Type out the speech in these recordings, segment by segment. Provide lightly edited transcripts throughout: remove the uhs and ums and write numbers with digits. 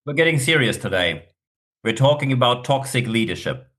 We're getting serious today. We're talking about toxic leadership.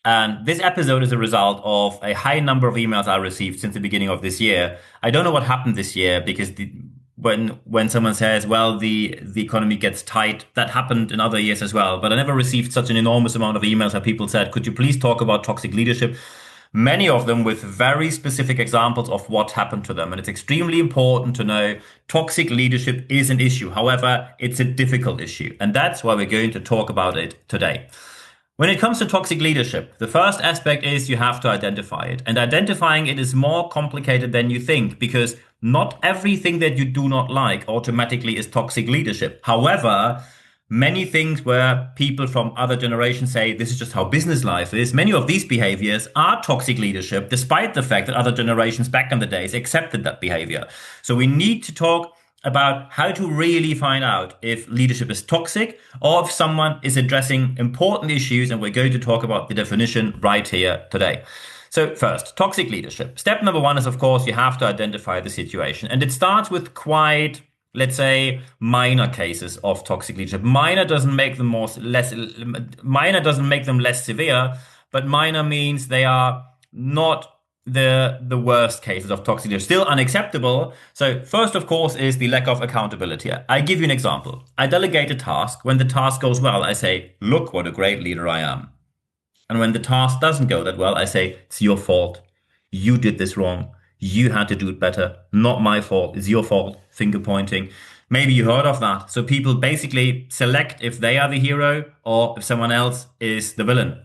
And this episode is a result of a high number of emails I received since the beginning of this year. I don't know what happened this year because when someone says, well, the economy gets tight, that happened in other years as well. But I never received such an enormous amount of emails where people said, could you please talk about toxic leadership? Many of them with very specific examples of what happened to them. And it's extremely important to know toxic leadership is an issue. However, it's a difficult issue. And that's why we're going to talk about it today. When it comes to toxic leadership, the first aspect is you have to identify it. And identifying it is more complicated than you think because not everything that you do not like automatically is toxic leadership. However, many things where people from other generations say this is just how business life is, many of these behaviors are toxic leadership, despite the fact that other generations back in the days accepted that behavior. So we need to talk about how to really find out if leadership is toxic or if someone is addressing important issues. And we're going to talk about the definition right here today. So first, toxic leadership. Step number one is, of course, you have to identify the situation. And it starts with quite, let's say, minor cases of toxic leadership. Minor doesn't make them less severe, but minor means they are not the worst cases of toxic leadership. Still unacceptable. So first, of course, is the lack of accountability. I give you an example. I delegate a task. When the task goes well, I say, look what a great leader I am. And when the task doesn't go that well, I say, it's your fault. You did this wrong. You had to do it better. Not my fault. It's your fault. Finger pointing. Maybe you heard of that. So people basically select if they are the hero or if someone else is the villain.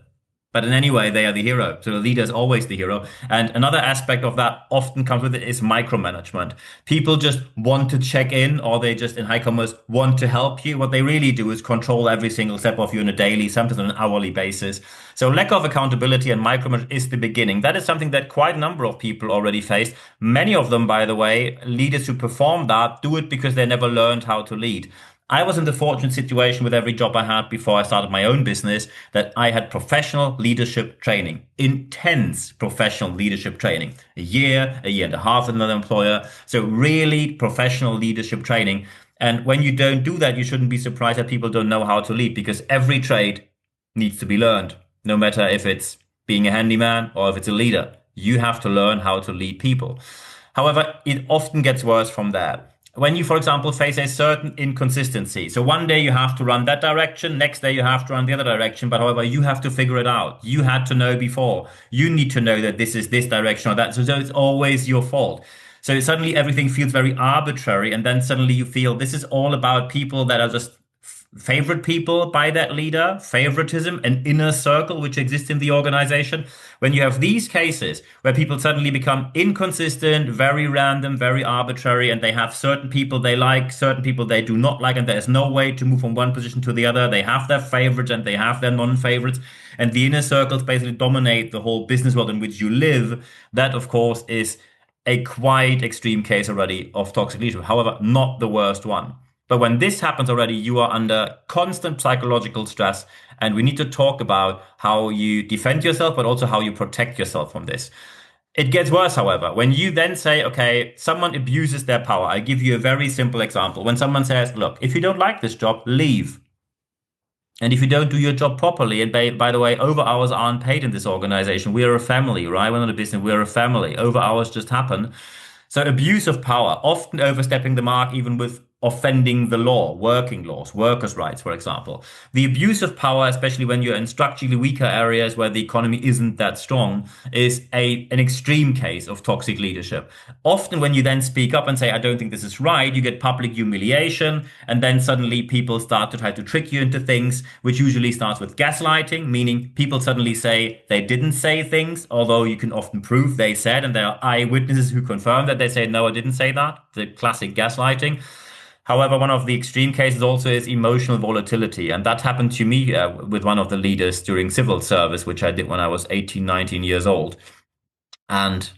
But in any way, they are the hero. So the leader is always the hero. And another aspect of that often comes with it is micromanagement. People just want to check in, or they just, in high commas, want to help you. What they really do is control every single step of you on a daily, sometimes on an hourly basis. So lack of accountability and micromanagement is the beginning. That is something that quite a number of people already face. Many of them, by the way, leaders who perform that do it because they never learned how to lead. I was in the fortunate situation with every job I had before I started my own business that I had professional leadership training, intense professional leadership training, a year and a half with another employer. So really professional leadership training. And when you don't do that, you shouldn't be surprised that people don't know how to lead because every trade needs to be learned, no matter if it's being a handyman or if it's a leader. You have to learn how to lead people. However, it often gets worse from there. When you, for example, face a certain inconsistency. So one day you have to run that direction, next day you have to run the other direction, but however, you have to figure it out. You had to know before. You need to know that this is this direction or that. So it's always your fault. So suddenly everything feels very arbitrary, and then suddenly you feel this is all about people that are just favorite people by that leader, favoritism, an inner circle which exists in the organization. When you have these cases where people suddenly become inconsistent, very random, very arbitrary, and they have certain people they like, certain people they do not like, and there's no way to move from one position to the other. They have their favorites and they have their non-favorites, and the inner circles basically dominate the whole business world in which you live. That, of course, is a quite extreme case already of toxic leadership. However, not the worst one. But when this happens already, you are under constant psychological stress. And we need to talk about how you defend yourself, but also how you protect yourself from this. It gets worse, however, when you then say, okay, someone abuses their power. I give you a very simple example. When someone says, look, if you don't like this job, leave. And if you don't do your job properly, and by the way, over hours aren't paid in this organization. We are a family, right? We're not a business. We're a family. Over hours just happen. So abuse of power, often overstepping the mark, even with offending the law, working laws, workers' rights, for example. The abuse of power, especially when you're in structurally weaker areas where the economy isn't that strong, is an extreme case of toxic leadership. Often when you then speak up and say, I don't think this is right, you get public humiliation, and then suddenly people start to try to trick you into things, which usually starts with gaslighting, meaning people suddenly say they didn't say things, although you can often prove they said, and there are eyewitnesses who confirm that they say, no, I didn't say that, the classic gaslighting. However, one of the extreme cases also is emotional volatility. And that happened to me with one of the leaders during civil service, which I did when I was 18, 19 years old. And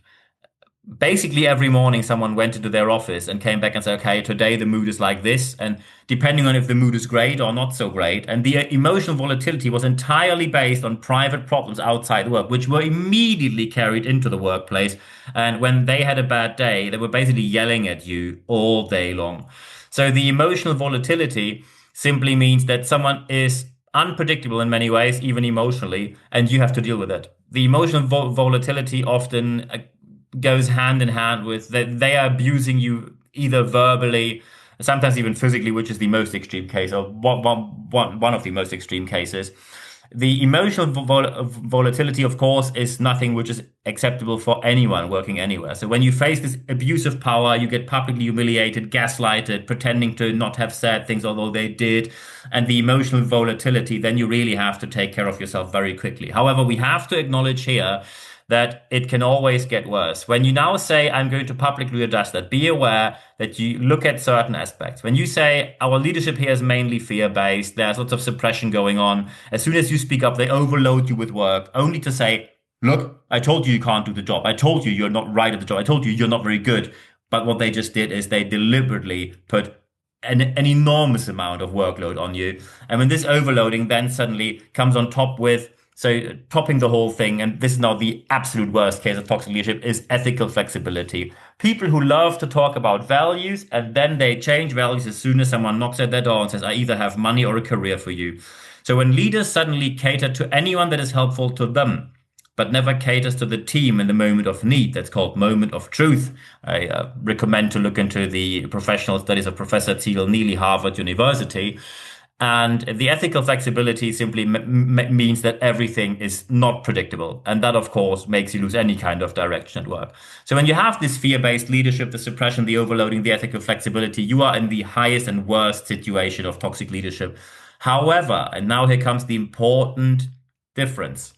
basically every morning someone went into their office and came back and said, okay, today the mood is like this. And depending on if the mood is great or not so great. And the emotional volatility was entirely based on private problems outside work, which were immediately carried into the workplace. And when they had a bad day, they were basically yelling at you all day long. So the emotional volatility simply means that someone is unpredictable in many ways, even emotionally, and you have to deal with it. The emotional volatility often goes hand in hand with that they are abusing you either verbally, sometimes even physically, which is the most extreme case, or one of the most extreme cases. The emotional volatility, of course, is nothing which is acceptable for anyone working anywhere. So when you face this abuse of power, you get publicly humiliated, gaslighted, pretending to not have said things, although they did, and the emotional volatility, then you really have to take care of yourself very quickly. However, we have to acknowledge here that it can always get worse. When you now say, I'm going to publicly address that, be aware that you look at certain aspects. When you say, our leadership here is mainly fear-based, there's lots of suppression going on. As soon as you speak up, they overload you with work, only to say, look, I told you you can't do the job. I told you you're not right at the job. I told you you're not very good. But what they just did is they deliberately put an enormous amount of workload on you. And when this overloading then suddenly comes on top with, so topping the whole thing, and this is now the absolute worst case of toxic leadership, is ethical flexibility. People who love to talk about values and then they change values as soon as someone knocks at their door and says, I either have money or a career for you. So when leaders suddenly cater to anyone that is helpful to them, but never caters to the team in the moment of need. That's called moment of truth. I recommend to look into the professional studies of Professor Teal Neely, Harvard University. And the ethical flexibility simply means that everything is not predictable. And that, of course, makes you lose any kind of direction at work. So when you have this fear-based leadership, the suppression, the overloading, the ethical flexibility, you are in the highest and worst situation of toxic leadership. However, and now here comes the important difference.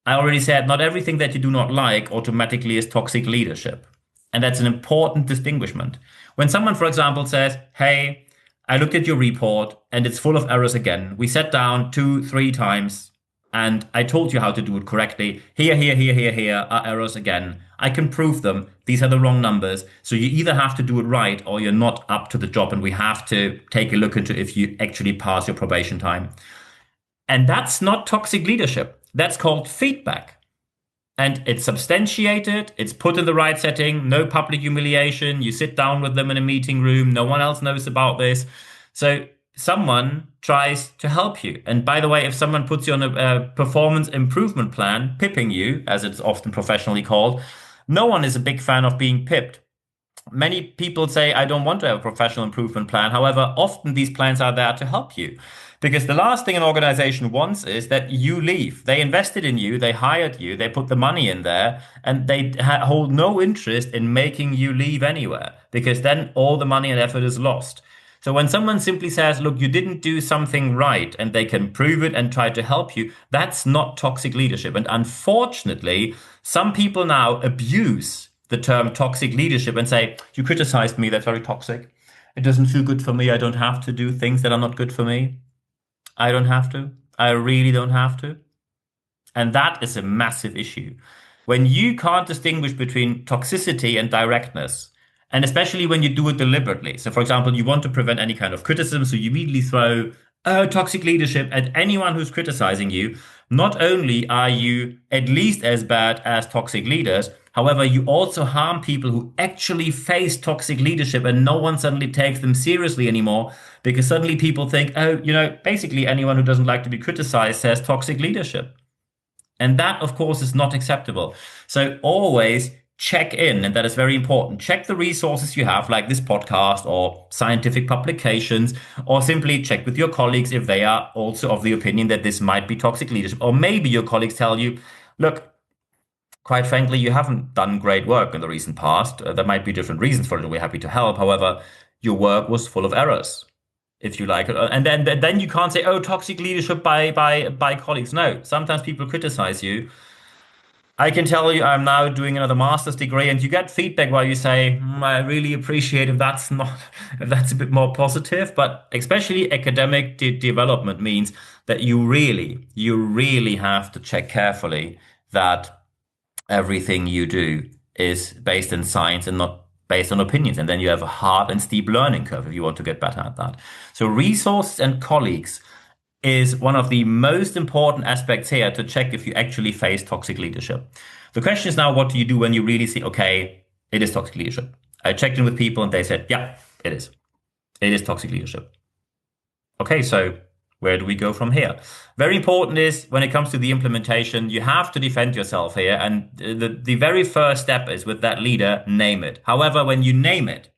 I already said not everything that you do not like automatically is toxic leadership. And that's an important distinguishment. When someone, for example, says, hey, I looked at your report and it's full of errors again. We sat down 2, 3 times and I told you how to do it correctly. Here are errors again. I can prove them. These are the wrong numbers. So you either have to do it right or you're not up to the job. And we have to take a look into if you actually pass your probation time. And that's not toxic leadership. That's called feedback. And it's substantiated, it's put in the right setting, no public humiliation. You sit down with them in a meeting room, no one else knows about this. So someone tries to help you. And by the way, if someone puts you on a performance improvement plan, pipping you, as it's often professionally called, no one is a big fan of being pipped. Many people say, I don't want to have a professional improvement plan. However, often these plans are there to help you. Because the last thing an organization wants is that you leave. They invested in you, they hired you, they put the money in there, and they hold no interest in making you leave anywhere, because then all the money and effort is lost. So when someone simply says, look, you didn't do something right, and they can prove it and try to help you, that's not toxic leadership. And unfortunately, some people now abuse the term toxic leadership and say, you criticized me, that's very toxic. It doesn't feel good for me. I don't have to do things that are not good for me. I don't have to. I really don't have to. And that is a massive issue. When you can't distinguish between toxicity and directness, and especially when you do it deliberately. So, for example, you want to prevent any kind of criticism, so you immediately throw toxic leadership at anyone who's criticizing you. Not only are you at least as bad as toxic leaders, however, you also harm people who actually face toxic leadership and no one suddenly takes them seriously anymore because suddenly people think, oh, basically anyone who doesn't like to be criticized says toxic leadership. And that, of course, is not acceptable. So always check in, and that is very important. Check the resources you have, like this podcast or scientific publications, or simply check with your colleagues if they are also of the opinion that this might be toxic leadership. Or maybe your colleagues tell you, look, quite frankly, you haven't done great work in the recent past. There might be different reasons for it, and we're happy to help. However, your work was full of errors, if you like. And then you can't say, oh, toxic leadership by colleagues. No, sometimes people criticize you. I can tell you I'm now doing another master's degree and you get feedback where you say, I really appreciate if that's not, if that's a bit more positive, but especially academic development means that you really have to check carefully that everything you do is based in science and not based on opinions. And then you have a hard and steep learning curve if you want to get better at that. So resources and colleagues is one of the most important aspects here to check if you actually face toxic leadership. The question is now, what do you do when you really see, okay, it is toxic leadership? I checked in with people and they said, yeah, it is. It is toxic leadership. Okay, so where do we go from here? Very important is when it comes to the implementation, you have to defend yourself here. And the very first step is with that leader, name it. However, when you name it,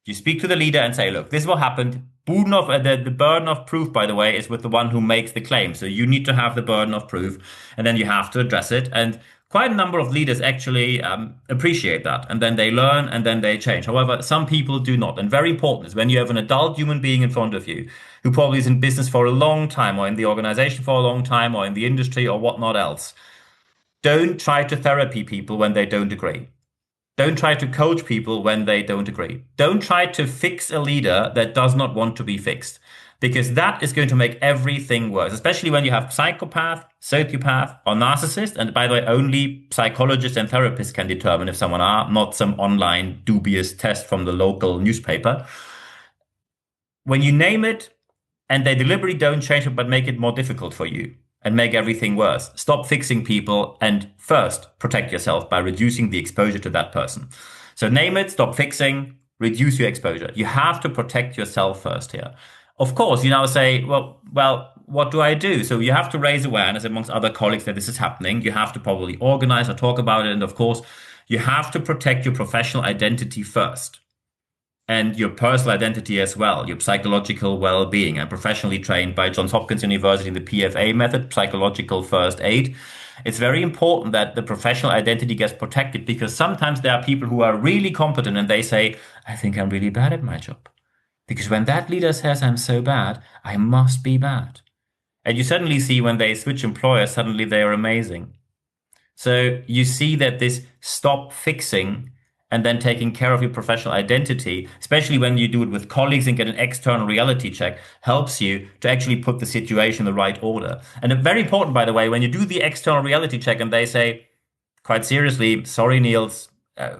you speak to the leader and say, look, this is what happened. The burden of proof, by the way, is with the one who makes the claim. So you need to have the burden of proof and then you have to address it. And quite a number of leaders actually appreciate that. And then they learn and then they change. However, some people do not. And very important is when you have an adult human being in front of you who probably is in business for a long time or in the organization for a long time or in the industry or whatnot else, don't try to therapy people when they don't agree. Don't try to coach people when they don't agree. Don't try to fix a leader that does not want to be fixed, because that is going to make everything worse, especially when you have psychopath, sociopath, or narcissist. And by the way, only psychologists and therapists can determine if someone are, not some online dubious test from the local newspaper. When you name it and they deliberately don't change it, but make it more difficult for you and make everything worse, stop fixing people and first protect yourself by reducing the exposure to that person. So name it, stop fixing, reduce your exposure. You have to protect yourself first here. Of course, you now say, well, what do I do? So you have to raise awareness amongst other colleagues that this is happening. You have to probably organize or talk about it. And of course, you have to protect your professional identity first and your personal identity as well, your psychological well-being. I'm professionally trained by Johns Hopkins University in the PFA method, psychological first aid. It's very important that the professional identity gets protected because sometimes there are people who are really competent and they say, I think I'm really bad at my job. Because when that leader says I'm so bad, I must be bad. And you suddenly see when they switch employers, suddenly they are amazing. So you see that this stop fixing and then taking care of your professional identity, especially when you do it with colleagues and get an external reality check, helps you to actually put the situation in the right order. And very important, by the way, when you do the external reality check and they say, quite seriously, sorry, Niels,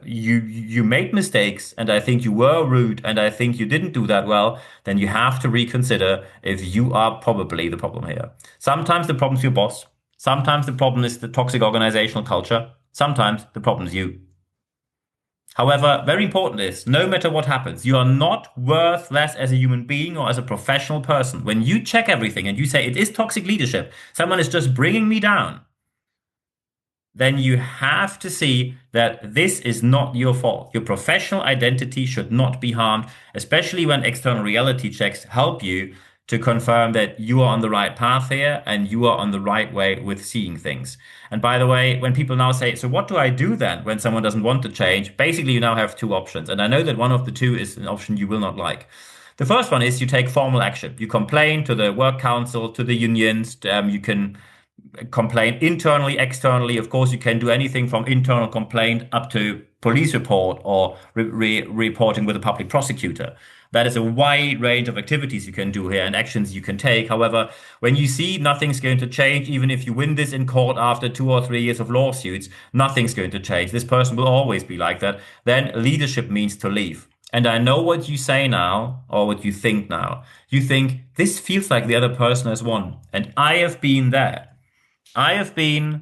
you made mistakes, and I think you were rude, and I think you didn't do that well, then you have to reconsider if you are probably the problem here. Sometimes the problem is your boss. Sometimes the problem is the toxic organizational culture. Sometimes the problem is you. However, very important is no matter what happens, you are not worth less as a human being or as a professional person. When you check everything and you say it is toxic leadership, someone is just bringing me down, then you have to see that this is not your fault. Your professional identity should not be harmed, especially when external reality checks help you to confirm that you are on the right path here and you are on the right way with seeing things. And by the way, when people now say, so what do I do then when someone doesn't want to change? Basically, you now have two options. And I know that one of the two is an option you will not like. The first one is you take formal action. You complain to the work council, to the unions. You can complain internally, externally. Of course, you can do anything from internal complaint up to police report or reporting with a public prosecutor. That is a wide range of activities you can do here and actions you can take. However, when you see nothing's going to change, even if you win this in court after 2 or 3 years of lawsuits, nothing's going to change. This person will always be like that. Then leadership means to leave. And I know what you say now, or what you think now. You think this feels like the other person has won. And I have been there. I have been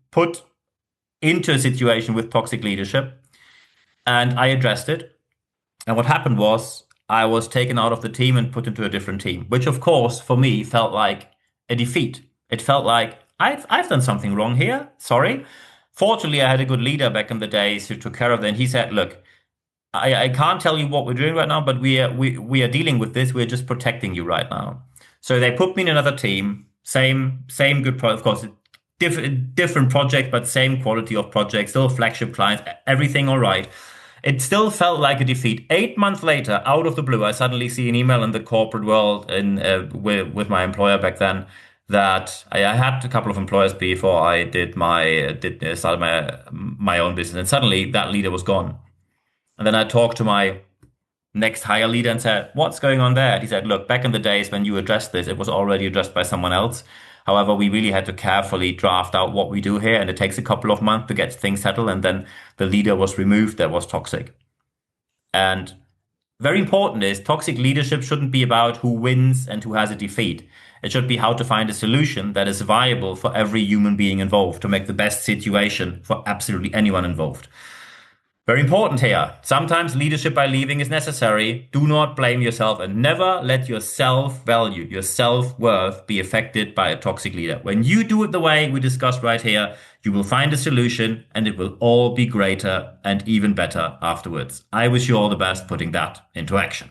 put into a situation with toxic leadership and I addressed it. And what happened was I was taken out of the team and put into a different team, which of course for me felt like a defeat. It felt like I've done something wrong here. Sorry. Fortunately, I had a good leader back in the days who took care of it. And he said, look, I can't tell you what we're doing right now, but we are dealing with this. We're just protecting you right now. So they put me in another team. Same good of course, different project, but same quality of project, still flagship clients, everything all right. It still felt like a defeat. 8 months later, out of the blue, I suddenly see an email in the corporate world in with my employer back then that I had a couple of employers before I started my own business, and suddenly that leader was gone. And then I talked to my next higher leader and said, what's going on there? And he said, look, back in the days when you addressed this, it was already addressed by someone else. However, we really had to carefully draft out what we do here, and it takes a couple of months to get things settled. And then the leader was removed that was toxic. And very important is toxic leadership shouldn't be about who wins and who has a defeat. It should be how to find a solution that is viable for every human being involved to make the best situation for absolutely anyone involved. Very important here. Sometimes leadership by leaving is necessary. Do not blame yourself and never let your self-value, your self-worth be affected by a toxic leader. When you do it the way we discussed right here, you will find a solution and it will all be greater and even better afterwards. I wish you all the best putting that into action.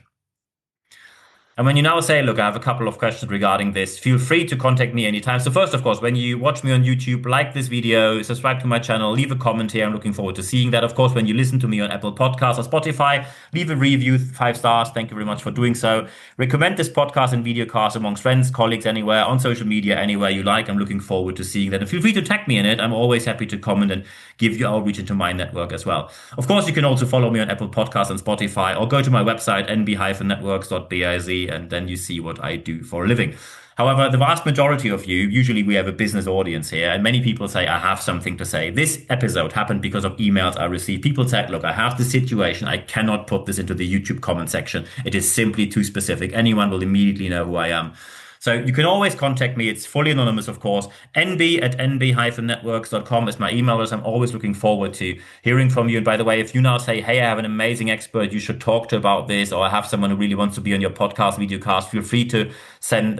And when you now say, look, I have a couple of questions regarding this, feel free to contact me anytime. So first, of course, when you watch me on YouTube, like this video, subscribe to my channel, leave a comment here. I'm looking forward to seeing that. Of course, when you listen to me on Apple Podcasts or Spotify, leave a review, 5 stars. Thank you very much for doing so. Recommend this podcast and videocast amongst friends, colleagues, anywhere, on social media, anywhere you like. I'm looking forward to seeing that. And feel free to tag me in it. I'm always happy to comment and give you outreach into my network as well. Of course, you can also follow me on Apple Podcasts and Spotify or go to my website, nb-networks.biz, and then you see what I do for a living. However, the vast majority of you, usually we have a business audience here, and many people say, I have something to say. This episode happened because of emails I received. People said, look, I have this situation. I cannot put this into the YouTube comment section. It is simply too specific. Anyone will immediately know who I am. So you can always contact me. It's fully anonymous, of course. nb@nb-networks.com is my email address. I'm always looking forward to hearing from you. And by the way, if you now say, hey, I have an amazing expert you should talk to about this, or I have someone who really wants to be on your podcast, videocast, feel free to send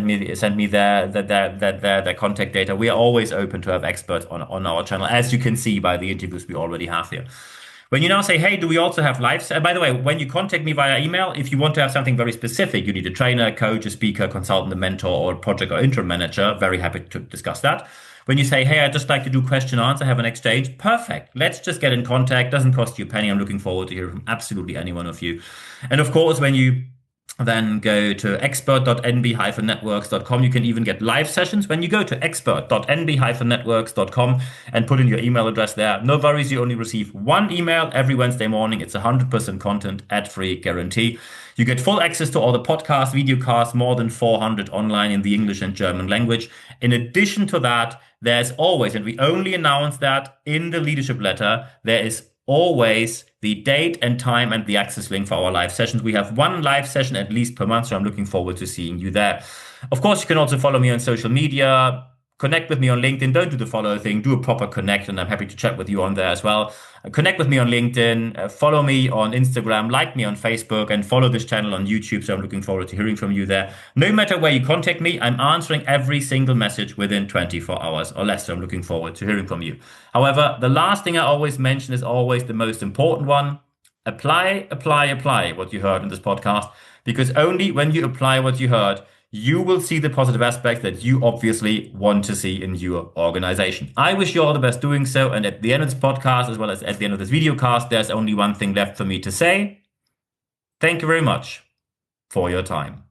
me their contact data. We are always open to have experts on our channel, as you can see by the interviews we already have here. When you now say, hey, do we also have live? By the way, when you contact me via email, if you want to have something very specific, you need a trainer, coach, a speaker, consultant, a mentor, or a project or interim manager, very happy to discuss that. When you say, hey, I'd just like to do question answer, have an exchange, perfect. Let's just get in contact. Doesn't cost you a penny. I'm looking forward to hearing from absolutely any one of you. And of course, when you then go to expert.nb-networks.com. You can even get live sessions when you go to expert.nb-networks.com and put in your email address there. No worries, you only receive one email every Wednesday morning. It's 100% content, ad-free guarantee. You get full access to all the podcasts, videocasts, more than 400 online in the English and German language. In addition to that, there's always, and we only announce that in the leadership letter, there is always the date and time and the access link for our live sessions. We have one live session at least per month, so I'm looking forward to seeing you there. Of course, you can also follow me on social media. Connect with me on LinkedIn. Don't do the follow thing. Do a proper connect, and I'm happy to chat with you on there as well. Connect with me on LinkedIn. Follow me on Instagram. Like me on Facebook, and follow this channel on YouTube. So I'm looking forward to hearing from you there. No matter where you contact me, I'm answering every single message within 24 hours or less. So I'm looking forward to hearing from you. However, the last thing I always mention is always the most important one. Apply, apply, apply what you heard in this podcast, because only when you apply what you heard, you will see the positive aspects that you obviously want to see in your organization. I wish you all the best doing so. And at the end of this podcast, as well as at the end of this video cast, there's only one thing left for me to say. Thank you very much for your time.